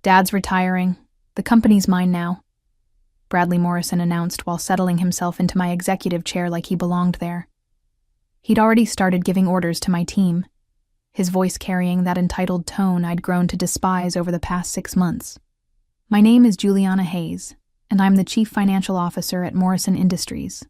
Dad's retiring. The company's mine now, Bradley Morrison announced while settling himself into my executive chair like he belonged there. He'd already started giving orders to my team, his voice carrying that entitled tone I'd grown to despise over the past 6 months. My name is Juliana Hayes, and I'm the Chief Financial Officer at Morrison Industries,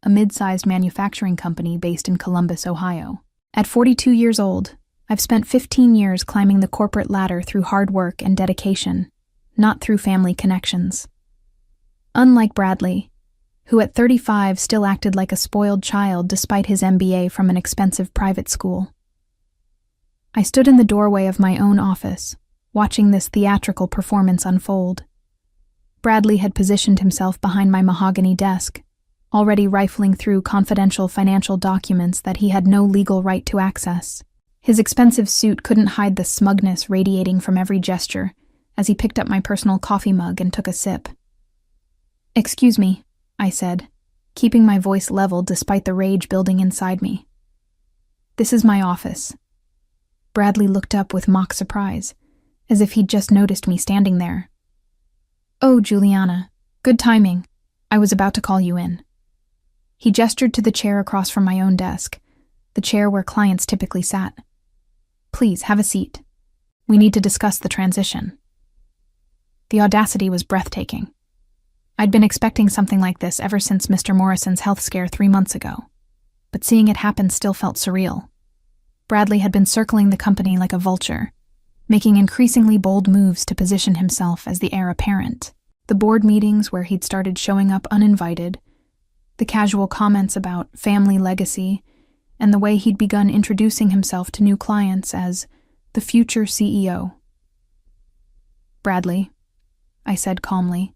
a mid-sized manufacturing company based in Columbus, Ohio. At 42 years old, I've spent 15 years climbing the corporate ladder through hard work and dedication, not through family connections. Unlike Bradley, who at 35 still acted like a spoiled child despite his MBA from an expensive private school. I stood in the doorway of my own office, watching this theatrical performance unfold. Bradley had positioned himself behind my mahogany desk, already rifling through confidential financial documents that he had no legal right to access. His expensive suit couldn't hide the smugness radiating from every gesture as he picked up my personal coffee mug and took a sip. "Excuse me," I said, keeping my voice level despite the rage building inside me. "This is my office." Bradley looked up with mock surprise, as if he'd just noticed me standing there. "Oh, Juliana, good timing. I was about to call you in." He gestured to the chair across from my own desk, the chair where clients typically sat. "Please, have a seat. We need to discuss the transition." The audacity was breathtaking. I'd been expecting something like this ever since Mr. Morrison's health scare 3 months ago, but seeing it happen still felt surreal. Bradley had been circling the company like a vulture, making increasingly bold moves to position himself as the heir apparent. The board meetings where he'd started showing up uninvited, the casual comments about family legacy, and the way he'd begun introducing himself to new clients as the future CEO. "Bradley," I said calmly,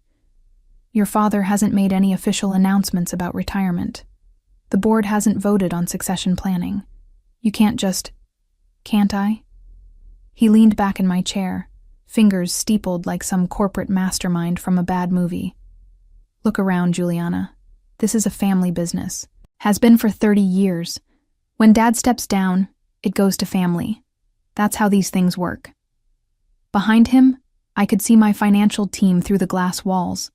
"your father hasn't made any official announcements about retirement. The board hasn't voted on succession planning. You can't just..." "Can't I?" He leaned back in my chair, fingers steepled like some corporate mastermind from a bad movie. "Look around, Juliana. This is a family business. Has been for 30 years. When Dad steps down, it goes to family. That's how these things work." Behind him, I could see my financial team through the glass walls,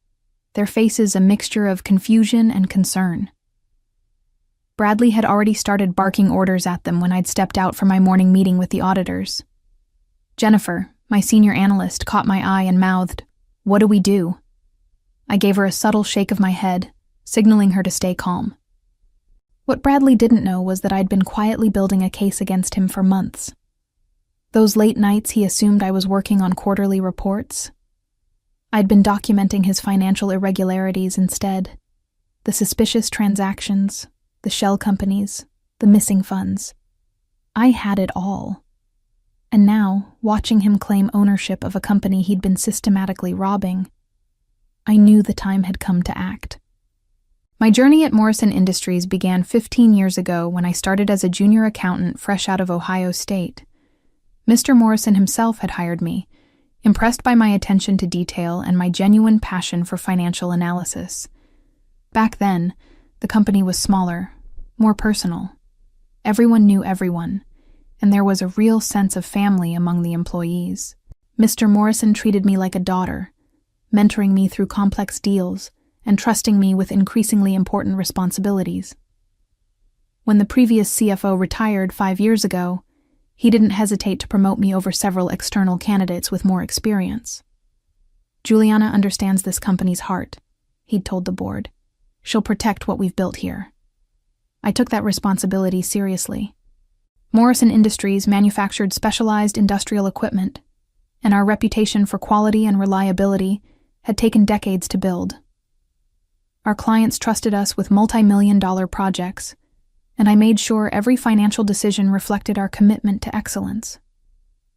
their faces a mixture of confusion and concern. Bradley had already started barking orders at them when I'd stepped out for my morning meeting with the auditors. Jennifer, my senior analyst, caught my eye and mouthed, "What do we do?" I gave her a subtle shake of my head, signaling her to stay calm. What Bradley didn't know was that I'd been quietly building a case against him for months. Those late nights he assumed I was working on quarterly reports. I'd been documenting his financial irregularities instead. The suspicious transactions, the shell companies, the missing funds. I had it all. And now, watching him claim ownership of a company he'd been systematically robbing, I knew the time had come to act. My journey at Morrison Industries began 15 years ago when I started as a junior accountant fresh out of Ohio State. Mr. Morrison himself had hired me, impressed by my attention to detail and my genuine passion for financial analysis. Back then, the company was smaller, more personal. Everyone knew everyone, and there was a real sense of family among the employees. Mr. Morrison treated me like a daughter, mentoring me through complex deals and trusting me with increasingly important responsibilities. When the previous CFO retired 5 years ago, he didn't hesitate to promote me over several external candidates with more experience. "Juliana understands this company's heart," he'd told the board. "She'll protect what we've built here." I took that responsibility seriously. Morrison Industries manufactured specialized industrial equipment, and our reputation for quality and reliability had taken decades to build. Our clients trusted us with multi-million-dollar projects, and I made sure every financial decision reflected our commitment to excellence.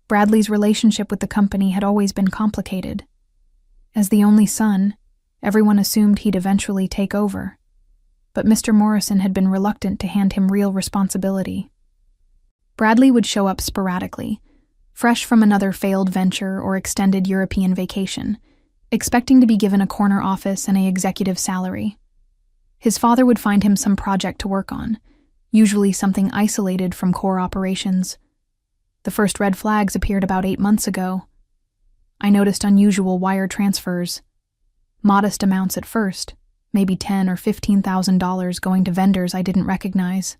Bradley's relationship with the company had always been complicated. As the only son, everyone assumed he'd eventually take over, but Mr. Morrison had been reluctant to hand him real responsibility. Bradley would show up sporadically, fresh from another failed venture or extended European vacation, expecting to be given a corner office and an executive salary. His father would find him some project to work on, usually something isolated from core operations. The first red flags appeared about 8 months ago. I noticed unusual wire transfers. Modest amounts at first, maybe $10,000 or $15,000 going to vendors I didn't recognize.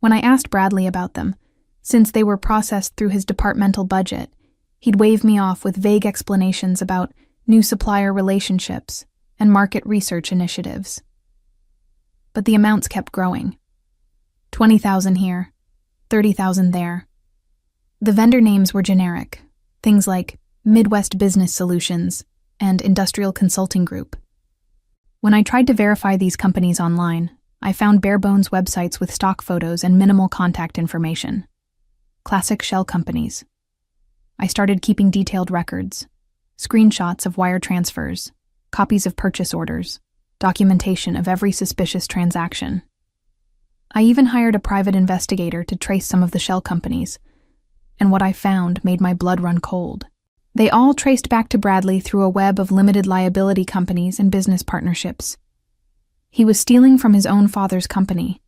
When I asked Bradley about them, since they were processed through his departmental budget, he'd wave me off with vague explanations about new supplier relationships and market research initiatives. But the amounts kept growing. 20,000 here, 30,000 there. The vendor names were generic, things like Midwest Business Solutions and Industrial Consulting Group. When I tried to verify these companies online, I found bare-bones websites with stock photos and minimal contact information. Classic shell companies. I started keeping detailed records, screenshots of wire transfers, copies of purchase orders, documentation of every suspicious transaction. I even hired a private investigator to trace some of the shell companies, and what I found made my blood run cold. They all traced back to Bradley through a web of limited liability companies and business partnerships. He was stealing from his own father's company.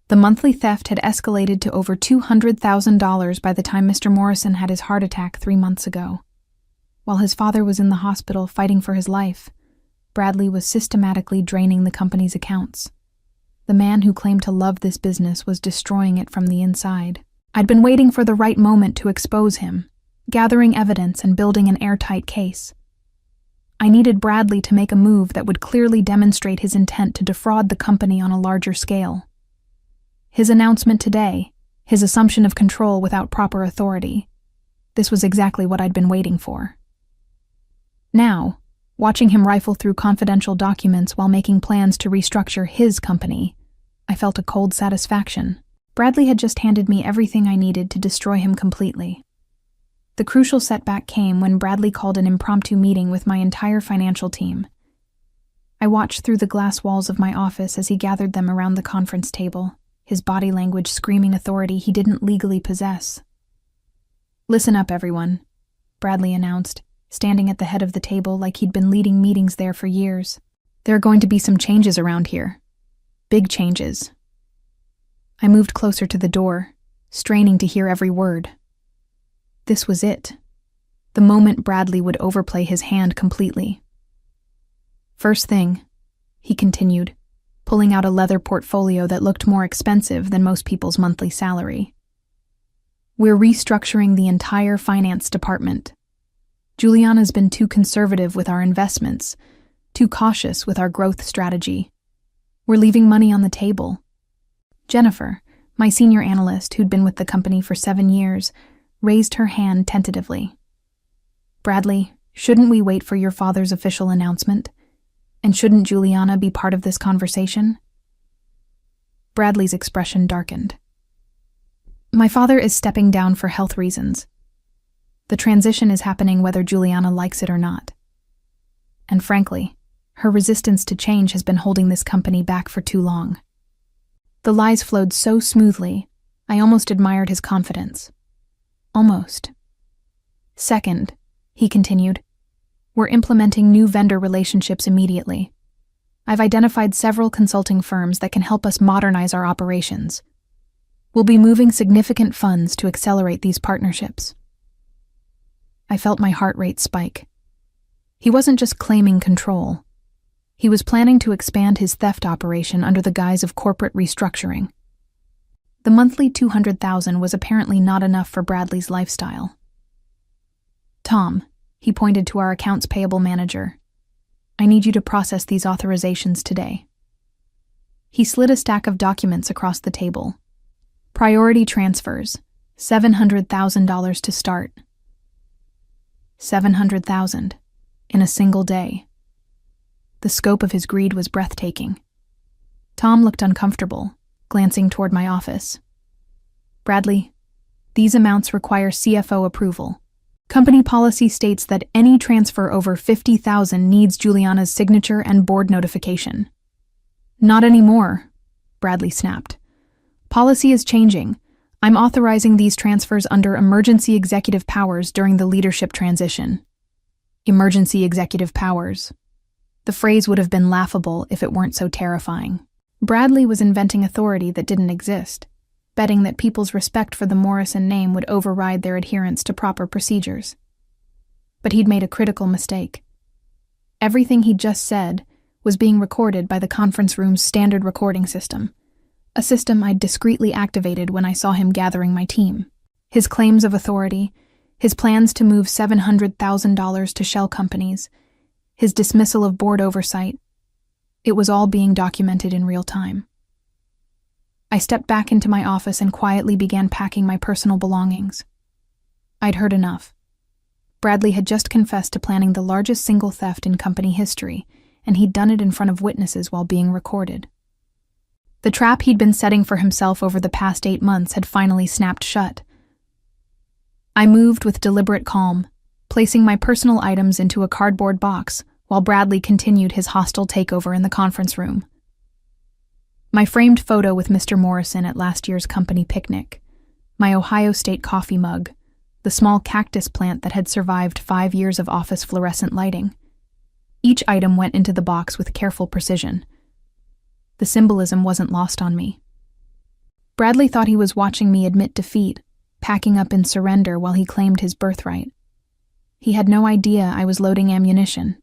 The monthly theft had escalated to over $200,000 by the time Mr. Morrison had his heart attack 3 months ago. While his father was in the hospital fighting for his life, Bradley was systematically draining the company's accounts. The man who claimed to love this business was destroying it from the inside. I'd been waiting for the right moment to expose him, gathering evidence and building an airtight case. I needed Bradley to make a move that would clearly demonstrate his intent to defraud the company on a larger scale. His announcement today, his assumption of control without proper authority, this was exactly what I'd been waiting for. Now, watching him rifle through confidential documents while making plans to restructure his company, I felt a cold satisfaction. Bradley had just handed me everything I needed to destroy him completely. The crucial setback came when Bradley called an impromptu meeting with my entire financial team. I watched through the glass walls of my office as he gathered them around the conference table, his body language screaming authority he didn't legally possess. "Listen up, everyone," Bradley announced, standing at the head of the table like he'd been leading meetings there for years. "There are going to be some changes around here. Big changes." I moved closer to the door, straining to hear every word. This was it. The moment Bradley would overplay his hand completely. "First thing," he continued, pulling out a leather portfolio that looked more expensive than most people's monthly salary. "We're restructuring the entire finance department. Juliana's been too conservative with our investments, too cautious with our growth strategy. We're leaving money on the table." Jennifer, my senior analyst who'd been with the company for 7 years, raised her hand tentatively. "Bradley, shouldn't we wait for your father's official announcement? And shouldn't Juliana be part of this conversation?" Bradley's expression darkened. "My father is stepping down for health reasons. The transition is happening whether Juliana likes it or not. And frankly, her resistance to change has been holding this company back for too long." The lies flowed so smoothly, I almost admired his confidence. Almost. "Second," he continued, "we're implementing new vendor relationships immediately. I've identified several consulting firms that can help us modernize our operations. We'll be moving significant funds to accelerate these partnerships." I felt my heart rate spike. He wasn't just claiming control. He was planning to expand his theft operation under the guise of corporate restructuring. The monthly $200,000 was apparently not enough for Bradley's lifestyle. "Tom," he pointed to our accounts payable manager, "I need you to process these authorizations today." He slid a stack of documents across the table. "Priority transfers, $700,000 to start." 700,000 in a single day. The scope of his greed was breathtaking. Tom looked uncomfortable, glancing toward my office. "Bradley, these amounts require CFO approval. Company policy states that any transfer over 50,000 needs Juliana's signature and board notification." "Not anymore," Bradley snapped. "Policy is changing. I'm authorizing these transfers under emergency executive powers during the leadership transition." Emergency executive powers. The phrase would have been laughable if it weren't so terrifying. Bradley was inventing authority that didn't exist, betting that people's respect for the Morrison name would override their adherence to proper procedures. But he'd made a critical mistake. Everything he'd just said was being recorded by the conference room's standard recording system, a system I'd discreetly activated when I saw him gathering my team. His claims of authority, his plans to move $700,000 to shell companies, his dismissal of board oversight, it was all being documented in real time. I stepped back into my office and quietly began packing my personal belongings. I'd heard enough. Bradley had just confessed to planning the largest single theft in company history, and he'd done it in front of witnesses while being recorded. The trap he'd been setting for himself over the past 8 months had finally snapped shut. I moved with deliberate calm, placing my personal items into a cardboard box while Bradley continued his hostile takeover in the conference room. My framed photo with Mr. Morrison at last year's company picnic, my Ohio State coffee mug, the small cactus plant that had survived 5 years of office fluorescent lighting. Each item went into the box with careful precision. The symbolism wasn't lost on me. Bradley thought he was watching me admit defeat, packing up in surrender while he claimed his birthright. He had no idea I was loading ammunition.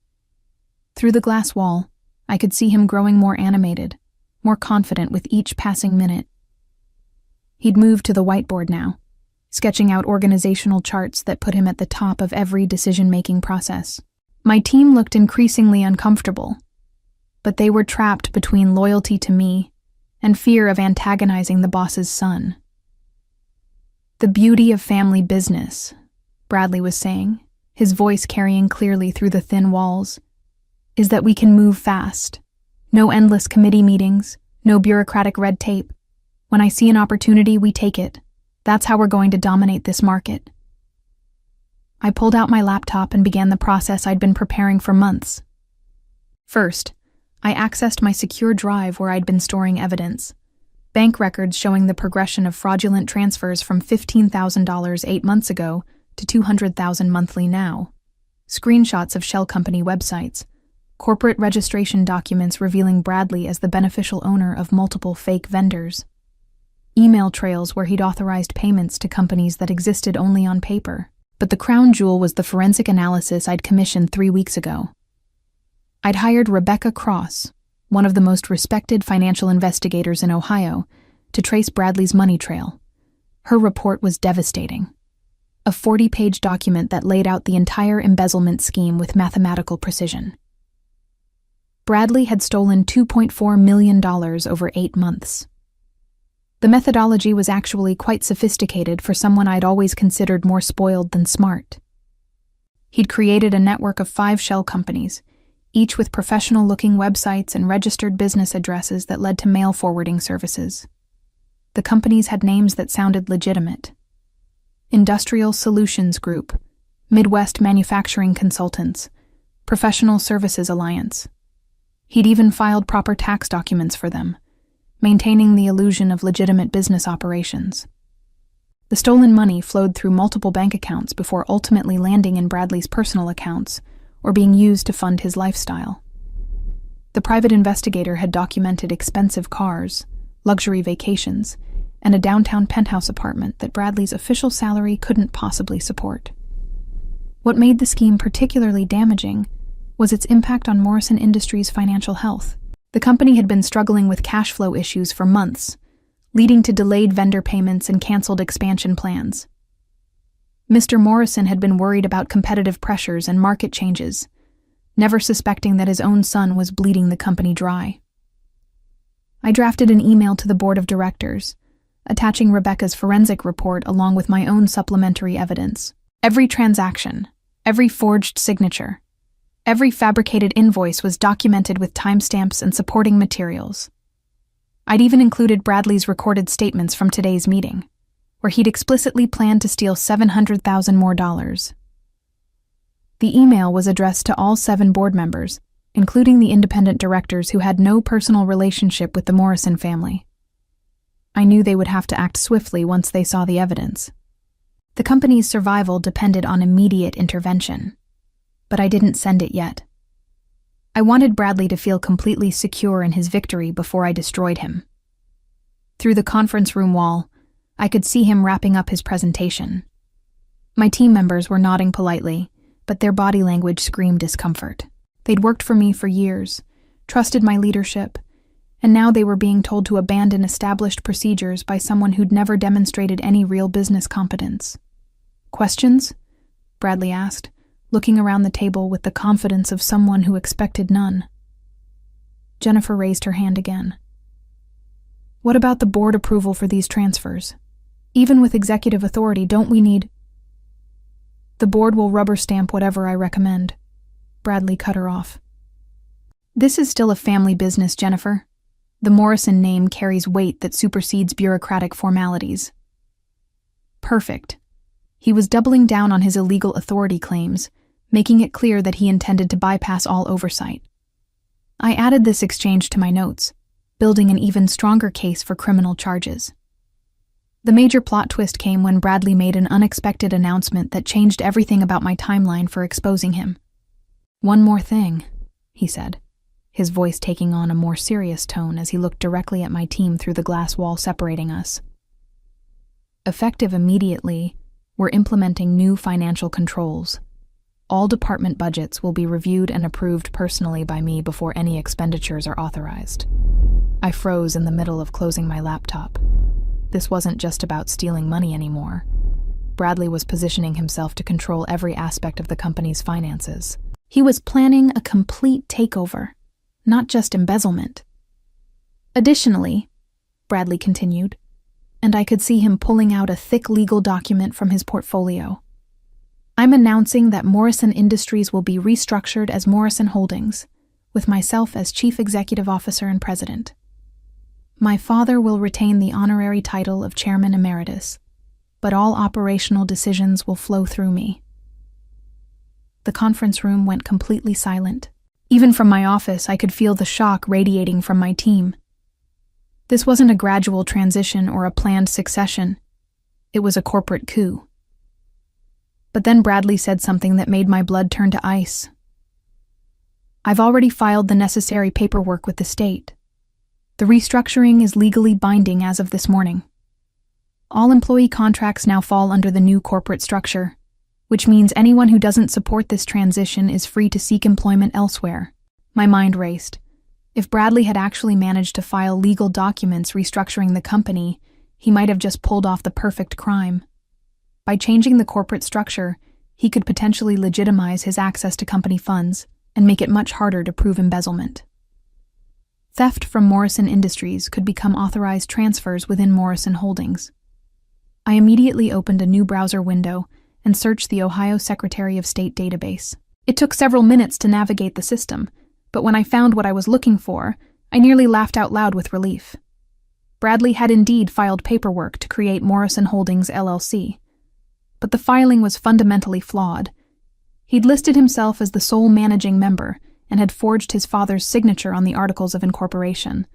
Through the glass wall, I could see him growing more animated, more confident with each passing minute. He'd moved to the whiteboard now, sketching out organizational charts that put him at the top of every decision-making process. My team looked increasingly uncomfortable, but they were trapped between loyalty to me and fear of antagonizing the boss's son. "The beauty of family business," Bradley was saying, his voice carrying clearly through the thin walls, "is that we can move fast. No endless committee meetings, no bureaucratic red tape. When I see an opportunity, we take it. That's how we're going to dominate this market." I pulled out my laptop and began the process I'd been preparing for months. First, I accessed my secure drive where I'd been storing evidence. Bank records showing the progression of fraudulent transfers from $15,000 8 months ago to $200,000 monthly now. Screenshots of shell company websites. Corporate registration documents revealing Bradley as the beneficial owner of multiple fake vendors. Email trails where he'd authorized payments to companies that existed only on paper. But the crown jewel was the forensic analysis I'd commissioned 3 weeks ago. I'd hired Rebecca Cross, one of the most respected financial investigators in Ohio, to trace Bradley's money trail. Her report was devastating. A 40-page document that laid out the entire embezzlement scheme with mathematical precision. Bradley had stolen $2.4 million over 8 months. The methodology was actually quite sophisticated for someone I'd always considered more spoiled than smart. He'd created a network of 5 shell companies, each with professional-looking websites and registered business addresses that led to mail forwarding services. The companies had names that sounded legitimate. Industrial Solutions Group, Midwest Manufacturing Consultants, Professional Services Alliance. He'd even filed proper tax documents for them, maintaining the illusion of legitimate business operations. The stolen money flowed through multiple bank accounts before ultimately landing in Bradley's personal accounts or being used to fund his lifestyle. The private investigator had documented expensive cars, luxury vacations, and a downtown penthouse apartment that Bradley's official salary couldn't possibly support. What made the scheme particularly damaging was its impact on Morrison Industries' financial health. The company had been struggling with cash flow issues for months, leading to delayed vendor payments and canceled expansion plans. Mr. Morrison had been worried about competitive pressures and market changes, never suspecting that his own son was bleeding the company dry. I drafted an email to the board of directors, attaching Rebecca's forensic report along with my own supplementary evidence. Every transaction, every forged signature, every fabricated invoice was documented with timestamps and supporting materials. I'd even included Bradley's recorded statements from today's meeting, where he'd explicitly planned to steal $700,000 more. The email was addressed to all 7 board members, including the independent directors who had no personal relationship with the Morrison family. I knew they would have to act swiftly once they saw the evidence. The company's survival depended on immediate intervention, but I didn't send it yet. I wanted Bradley to feel completely secure in his victory before I destroyed him. Through the conference room wall, I could see him wrapping up his presentation. My team members were nodding politely, but their body language screamed discomfort. They'd worked for me for years, trusted my leadership, and now they were being told to abandon established procedures by someone who'd never demonstrated any real business competence. "Questions?" Bradley asked, looking around the table with the confidence of someone who expected none. Jennifer raised her hand again. "What about the board approval for these transfers? Even with executive authority, don't we need—" "The board will rubber stamp whatever I recommend," Bradley cut her off. "This is still a family business, Jennifer. The Morrison name carries weight that supersedes bureaucratic formalities." Perfect. He was doubling down on his illegal authority claims, making it clear that he intended to bypass all oversight. I added this exchange to my notes, building an even stronger case for criminal charges. The major plot twist came when Bradley made an unexpected announcement that changed everything about my timeline for exposing him. "One more thing," he said, his voice taking on a more serious tone as he looked directly at my team through the glass wall separating us. "Effective immediately, we're implementing new financial controls. All department budgets will be reviewed and approved personally by me before any expenditures are authorized." I froze in the middle of closing my laptop. This wasn't just about stealing money anymore. Bradley was positioning himself to control every aspect of the company's finances. He was planning a complete takeover, not just embezzlement. "Additionally," Bradley continued, and I could see him pulling out a thick legal document from his portfolio, "I'm announcing that Morrison Industries will be restructured as Morrison Holdings, with myself as Chief Executive Officer and President. My father will retain the honorary title of Chairman Emeritus, but all operational decisions will flow through me." The conference room went completely silent. Even from my office, I could feel the shock radiating from my team. This wasn't a gradual transition or a planned succession. It was a corporate coup. But then Bradley said something that made my blood turn to ice. "I've already filed the necessary paperwork with the state. The restructuring is legally binding as of this morning. All employee contracts now fall under the new corporate structure, which means anyone who doesn't support this transition is free to seek employment elsewhere." My mind raced. If Bradley had actually managed to file legal documents restructuring the company, he might have just pulled off the perfect crime. By changing the corporate structure, he could potentially legitimize his access to company funds and make it much harder to prove embezzlement. Theft from Morrison Industries could become authorized transfers within Morrison Holdings. I immediately opened a new browser window and searched the Ohio Secretary of State database. It took several minutes to navigate the system, but when I found what I was looking for, I nearly laughed out loud with relief. Bradley had indeed filed paperwork to create Morrison Holdings LLC, but the filing was fundamentally flawed. He'd listed himself as the sole managing member and had forged his father's signature on the Articles of Incorporation.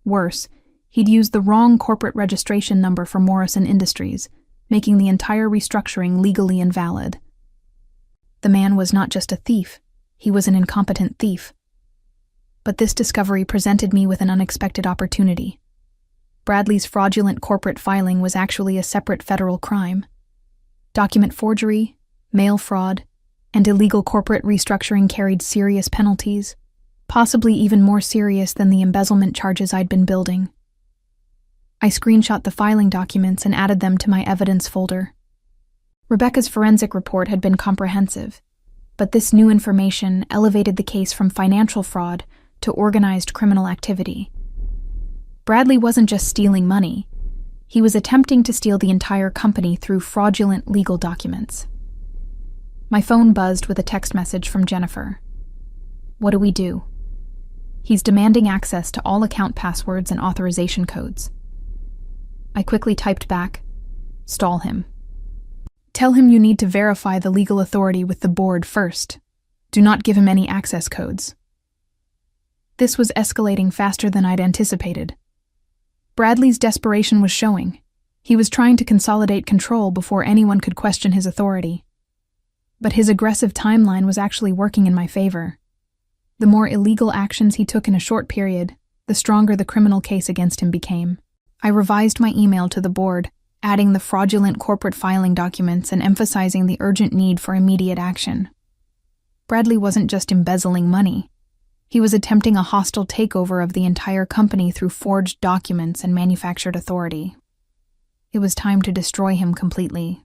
Worse, he'd used the wrong corporate registration number for Morrison Industries, making the entire restructuring legally invalid. The man was not just a thief, he was an incompetent thief. But this discovery presented me with an unexpected opportunity. Bradley's fraudulent corporate filing was actually a separate federal crime. Document forgery, mail fraud, and illegal corporate restructuring carried serious penalties, possibly even more serious than the embezzlement charges I'd been building. I screenshot the filing documents and added them to my evidence folder. Rebecca's forensic report had been comprehensive, but this new information elevated the case from financial fraud to organized criminal activity. Bradley wasn't just stealing money. He was attempting to steal the entire company through fraudulent legal documents. My phone buzzed with a text message from Jennifer. "What do we do?" "He's demanding access to all account passwords and authorization codes." I quickly typed back, "Stall him. Tell him you need to verify the legal authority with the board first. Do not give him any access codes." This was escalating faster than I'd anticipated. Bradley's desperation was showing. He was trying to consolidate control before anyone could question his authority. But his aggressive timeline was actually working in my favor. The more illegal actions he took in a short period, the stronger the criminal case against him became. I revised my email to the board, adding the fraudulent corporate filing documents and emphasizing the urgent need for immediate action. Bradley wasn't just embezzling money. He was attempting a hostile takeover of the entire company through forged documents and manufactured authority. It was time to destroy him completely.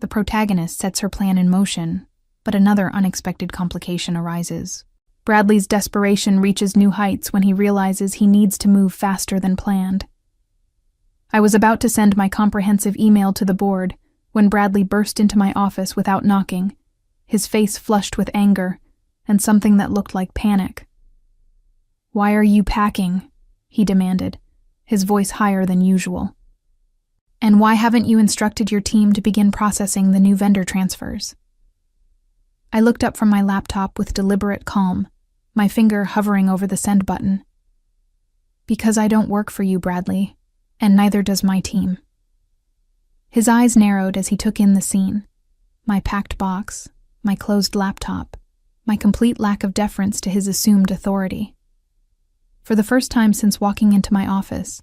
The protagonist sets her plan in motion, but another unexpected complication arises. Bradley's desperation reaches new heights when he realizes he needs to move faster than planned. I was about to send my comprehensive email to the board when Bradley burst into my office without knocking, his face flushed with anger and something that looked like panic. "Why are you packing?" he demanded, his voice higher than usual. "And why haven't you instructed your team to begin processing the new vendor transfers?" I looked up from my laptop with deliberate calm, my finger hovering over the send button. "Because I don't work for you, Bradley, and neither does my team." His eyes narrowed as he took in the scene. My packed box, my closed laptop, my complete lack of deference to his assumed authority. For the first time since walking into my office,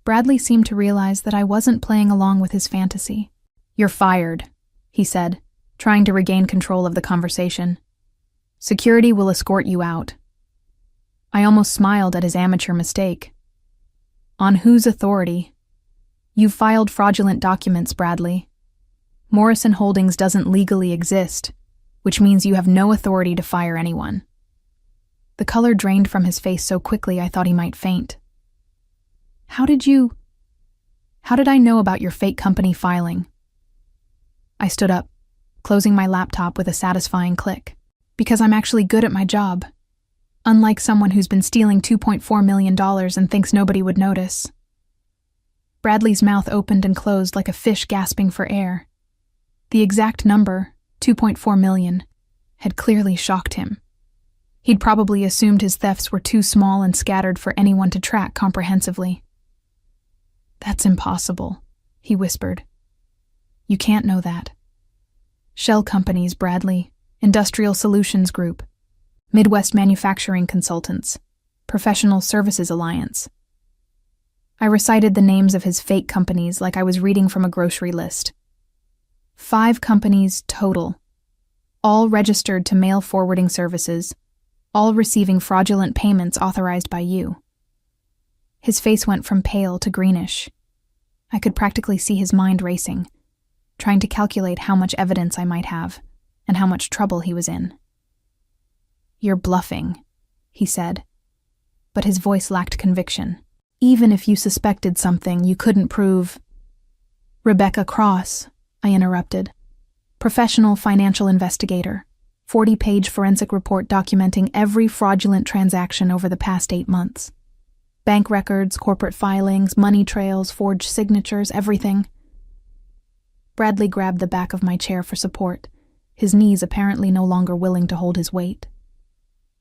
Bradley seemed to realize that I wasn't playing along with his fantasy. "You're fired," he said, trying to regain control of the conversation. "Security will escort you out." I almost smiled at his amateur mistake. "On whose authority?" "You've filed fraudulent documents, Bradley. Morrison Holdings doesn't legally exist, which means you have no authority to fire anyone." The color drained from his face so quickly I thought he might faint. How did I know about your fake company filing?" I stood up, closing my laptop with a satisfying click. "Because I'm actually good at my job. Unlike someone who's been stealing $2.4 million and thinks nobody would notice." Bradley's mouth opened and closed like a fish gasping for air. The exact number, 2.4 million, had clearly shocked him. He'd probably assumed his thefts were too small and scattered for anyone to track comprehensively. "That's impossible," he whispered. "You can't know that. Shell companies, Bradley, Industrial Solutions Group, Midwest Manufacturing Consultants, Professional Services Alliance." I recited the names of his fake companies like I was reading from a grocery list. 5 companies total, all registered to mail forwarding services, all receiving fraudulent payments authorized by you. His face went from pale to greenish. I could practically see his mind racing, trying to calculate how much evidence I might have and how much trouble he was in. "You're bluffing," he said, but his voice lacked conviction. "Even if you suspected something you couldn't prove." "Rebecca Cross," I interrupted. "Professional financial investigator, 40-page forensic report documenting every fraudulent transaction over the past 8 months. Bank records, corporate filings, money trails, forged signatures, everything." Bradley grabbed the back of my chair for support, his knees apparently no longer willing to hold his weight.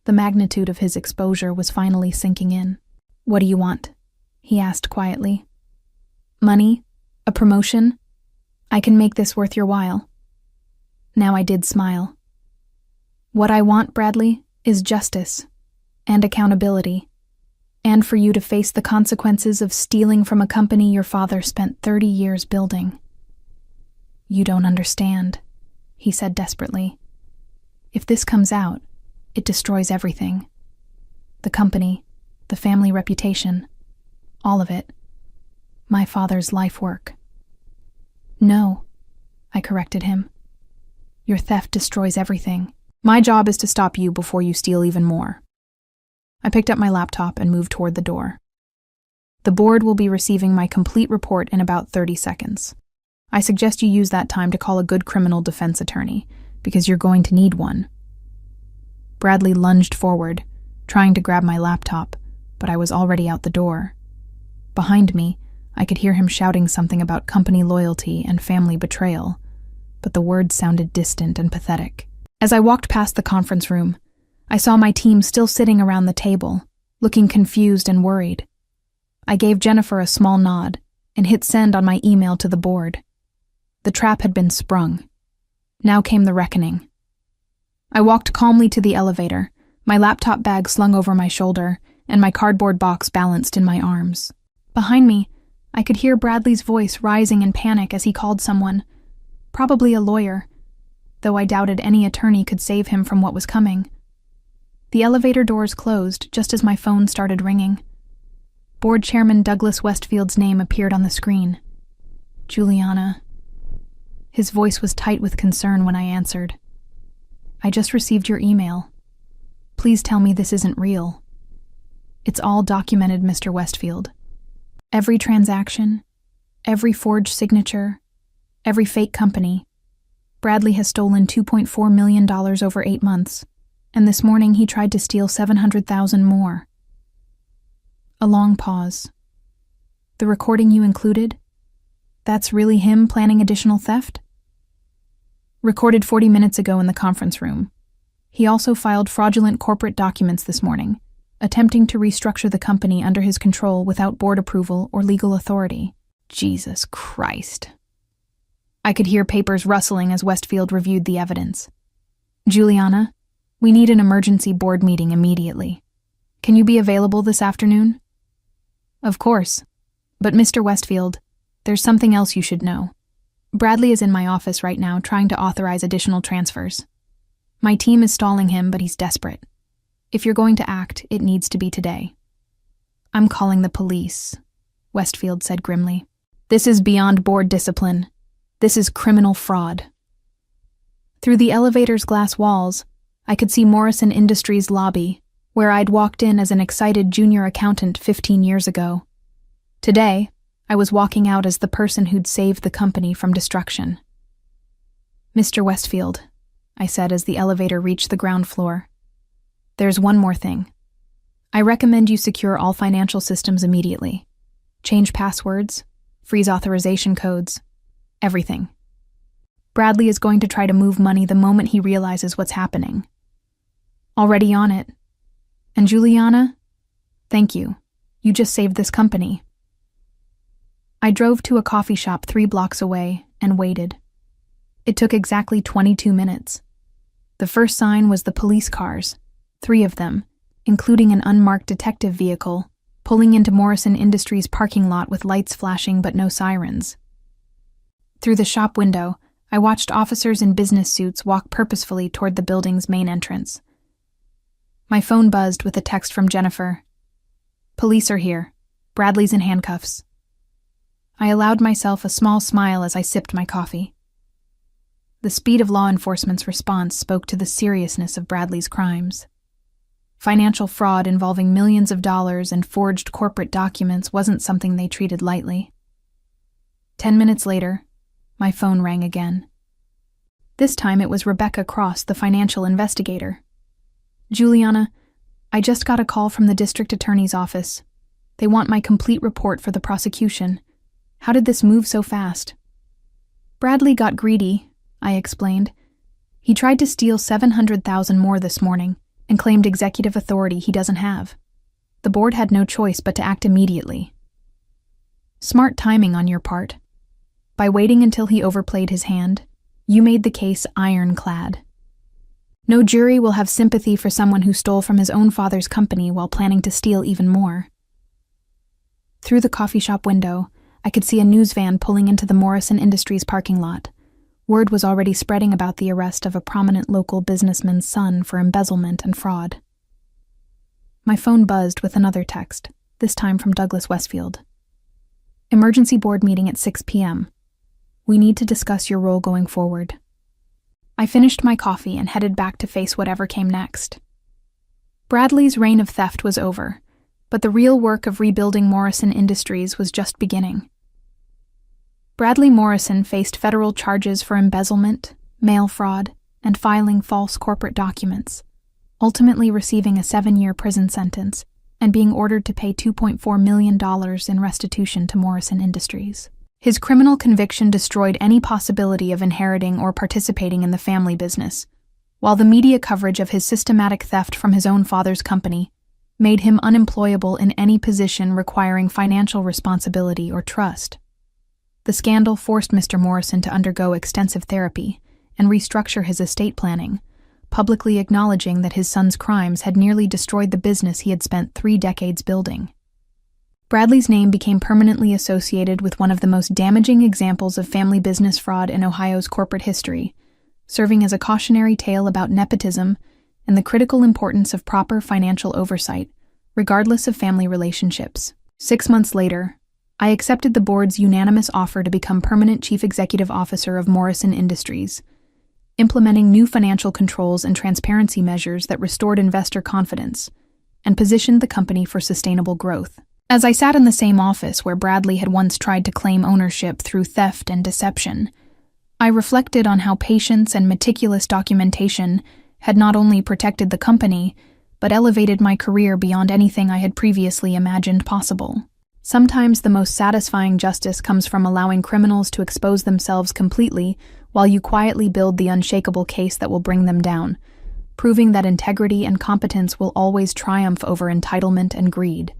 The magnitude of his exposure was finally sinking in. "What do you want?" he asked quietly. "Money? A promotion? I can make this worth your while." Now I did smile. "What I want, Bradley, is justice and accountability, and for you to face the consequences of stealing from a company your father spent 30 years building." "You don't understand," he said desperately. "If this comes out, it destroys everything. The company, the family reputation, all of it. My father's life work." "No," I corrected him. "Your theft destroys everything. My job is to stop you before you steal even more." I picked up my laptop and moved toward the door. "The board will be receiving my complete report in about 30 seconds. I suggest you use that time to call a good criminal defense attorney, because you're going to need one." Bradley lunged forward, trying to grab my laptop, but I was already out the door. Behind me, I could hear him shouting something about company loyalty and family betrayal, but the words sounded distant and pathetic. As I walked past the conference room, I saw my team still sitting around the table, looking confused and worried. I gave Jennifer a small nod and hit send on my email to the board. The trap had been sprung. Now came the reckoning. I walked calmly to the elevator, my laptop bag slung over my shoulder, and my cardboard box balanced in my arms. Behind me, I could hear Bradley's voice rising in panic as he called someone, probably a lawyer. though I doubted any attorney could save him from what was coming. The elevator doors closed just as my phone started ringing. Board Chairman Douglas Westfield's name appeared on the screen. Juliana. His voice was tight with concern when I answered. I just received your email. Please tell me this isn't real. It's all documented, Mr. Westfield. Every transaction, every forged signature, every fake company. Bradley has stolen $2.4 million over 8 months, and this morning he tried to steal $700,000 more. A long pause. The recording you included? That's really him planning additional theft? Recorded 40 minutes ago in the conference room. He also filed fraudulent corporate documents this morning, attempting to restructure the company under his control without board approval or legal authority. Jesus Christ. I could hear papers rustling as Westfield reviewed the evidence. Juliana, we need an emergency board meeting immediately. Can you be available this afternoon? Of course. But Mr. Westfield, there's something else you should know. Bradley is in my office right now trying to authorize additional transfers. My team is stalling him, but he's desperate. If you're going to act, it needs to be today. I'm calling the police, Westfield said grimly. This is beyond board discipline. This is criminal fraud. Through the elevator's glass walls, I could see Morrison Industries' lobby, where I'd walked in as an excited junior accountant 15 years ago. Today, I was walking out as the person who'd saved the company from destruction. Mr. Westfield, I said as the elevator reached the ground floor. There's one more thing. I recommend you secure all financial systems immediately. Change passwords, freeze authorization codes, everything. Bradley is going to try to move money the moment he realizes what's happening. Already on it. And Juliana, thank you. You just saved this company. I drove to a coffee shop 3 blocks away and waited. It took exactly 22 minutes. The first sign was the police cars, 3 of them, including an unmarked detective vehicle, pulling into Morrison Industries' parking lot with lights flashing but no sirens. Through the shop window, I watched officers in business suits walk purposefully toward the building's main entrance. My phone buzzed with a text from Jennifer. Police are here. Bradley's in handcuffs. I allowed myself a small smile as I sipped my coffee. The speed of law enforcement's response spoke to the seriousness of Bradley's crimes. Financial fraud involving millions of dollars and forged corporate documents wasn't something they treated lightly. 10 minutes later, my phone rang again. This time it was Rebecca Cross, the financial investigator. Juliana, I just got a call from the district attorney's office. They want my complete report for the prosecution. How did this move so fast? Bradley got greedy, I explained. He tried to steal $700,000 more this morning and claimed executive authority he doesn't have. The board had no choice but to act immediately. Smart timing on your part. By waiting until he overplayed his hand, you made the case ironclad. No jury will have sympathy for someone who stole from his own father's company while planning to steal even more. Through the coffee shop window, I could see a news van pulling into the Morrison Industries parking lot. Word was already spreading about the arrest of a prominent local businessman's son for embezzlement and fraud. My phone buzzed with another text, this time from Douglas Westfield. Emergency board meeting at 6 p.m. We need to discuss your role going forward. I finished my coffee and headed back to face whatever came next. Bradley's reign of theft was over, but the real work of rebuilding Morrison Industries was just beginning. Bradley Morrison faced federal charges for embezzlement, mail fraud, and filing false corporate documents, ultimately receiving a 7-year prison sentence and being ordered to pay $2.4 million in restitution to Morrison Industries. His criminal conviction destroyed any possibility of inheriting or participating in the family business, while the media coverage of his systematic theft from his own father's company made him unemployable in any position requiring financial responsibility or trust. The scandal forced Mr. Morrison to undergo extensive therapy and restructure his estate planning, publicly acknowledging that his son's crimes had nearly destroyed the business he had spent 3 decades building. Bradley's name became permanently associated with one of the most damaging examples of family business fraud in Ohio's corporate history, serving as a cautionary tale about nepotism and the critical importance of proper financial oversight, regardless of family relationships. 6 months later, I accepted the board's unanimous offer to become permanent chief executive officer of Morrison Industries, implementing new financial controls and transparency measures that restored investor confidence and positioned the company for sustainable growth. As I sat in the same office where Bradley had once tried to claim ownership through theft and deception, I reflected on how patience and meticulous documentation had not only protected the company, but elevated my career beyond anything I had previously imagined possible. Sometimes the most satisfying justice comes from allowing criminals to expose themselves completely while you quietly build the unshakable case that will bring them down, proving that integrity and competence will always triumph over entitlement and greed.